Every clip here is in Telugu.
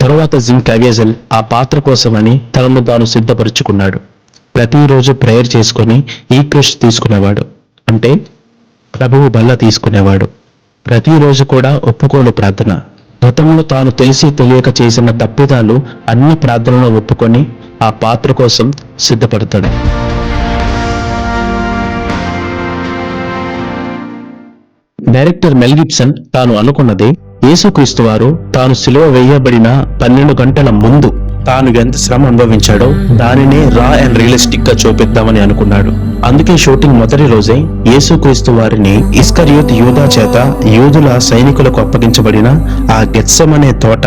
తరువాత జిమ్ క్యావియజల్ ఆ పాత్ర కోసమని తనను తాను సిద్ధపరుచుకున్నాడు. ప్రతిరోజు ప్రేయర్ చేసుకొని ఈ క్రష్ తీసుకునేవాడు, అంటే ప్రభువు బల్ల తీసుకునేవాడు. ప్రతిరోజు కూడా ఒప్పుకోలు ప్రార్థన. గతంలో తాను తెలిసి తెలియక చేసిన తప్పిదాలు అన్ని ప్రార్థనలో ఒప్పుకొని ఆ పాత్ర కోసం సిద్ధపడతాడు. డైరెక్టర్ మెల్ గిబ్సన్ తాను అనుకున్నది యేసుక్రీస్తు వారు తాను సిలువ వేయబడిన 12 గంటల ముందు తాను ఎంత శ్రమ అనుభవించాడో దానినే రా అండ్ రియలిస్టిక్ గా చూపిద్దామని అనుకున్నాడు. అందుకే షూటింగ్ మొదటి రోజే యేసుక్రీస్తు వారిని ఇస్కరియోతు యూదా చేత యూదుల సైనికులకు అప్పగించబడిన ఆ గెత్సెమనే తోట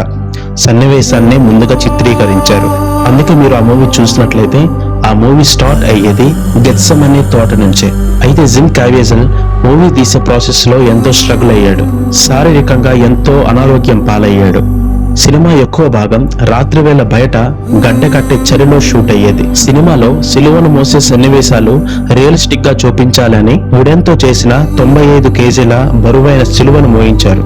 సన్నివేశాన్ని ముందుగా చిత్రీకరించారు. అందుకే మీరు ఆ మూవీ చూసినట్లయితే ఆ మూవీ స్టార్ట్ అయ్యేది గెత్సెమనే తోట నుంచే. అయితే జిమ్ క్యావియజల్ మూవీ తీసే ప్రాసెస్ లో ఎంతో స్ట్రగుల్ అయ్యాడు. శారీరకంగా ఎంతో అనారోగ్యం పాలయ్యాడు. సినిమా ఎక్కువ భాగం రాత్రివేళ బయట గడ్డ కట్టే చలిలో షూట్ అయ్యేది. సినిమాలో సిలువను మోసే సన్నివేశాలు రియలిస్టిక్ గా చూపించాలని ఉడెన్తో చేసిన 95 కేజీల బరువైన సిలువను మోయించారు.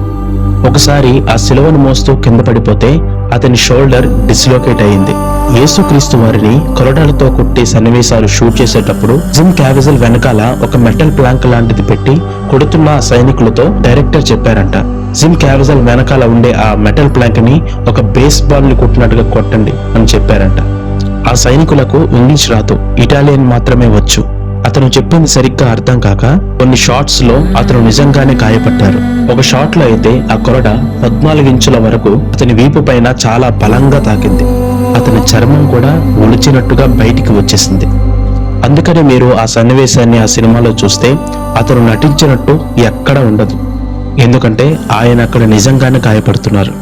ఒకసారి ఆ సిలువను మోస్తూ కింద పడిపోతే అతని షోల్డర్ డిస్లోకేట్ అయింది. యేసుక్రీస్తు వారిని కొరడాలతో కొట్టే సన్నివేశాలు షూట్ చేసేటప్పుడు జిమ్ క్యావియజల్ వెనకాల ఒక మెటల్ ప్లాంక్ లాంటిది పెట్టి కొడుతున్న సైనికులతో డైరెక్టర్ చెప్పారంట, జిమ్ క్యావియజల్ వెనకాల ఉండే ఆ మెటల్ ప్లాంక్ ని ఒక బేస్ బాల్ ని కొట్టినట్టుగా కొట్టండి అని చెప్పారంట. ఆ సైనికులకు ఇంగ్లీష్ రాదు, ఇటాలియన్ మాత్రమే వచ్చు. అతను చెప్పింది సరిగ్గా అర్థం కాక కొన్ని షాట్స్ లో అతను నిజంగానే గాయపడ్డారు. ఒక షాట్ లో అయితే ఆ కొరడ 14 ఇంచుల వరకు అతని వీపు పైన చాలా బలంగా తాకింది. అతని చర్మం కూడా ఒలిచినట్టుగా బయటికి వచ్చేసింది. అందుకని మీరు ఆ సన్నివేశాన్ని ఆ సినిమాలో చూస్తే అతను నటించినట్టు ఎక్కడ ఉండదు, ఎందుకంటే ఆయన అక్కడ నిజంగానే గాయపడుతున్నారు.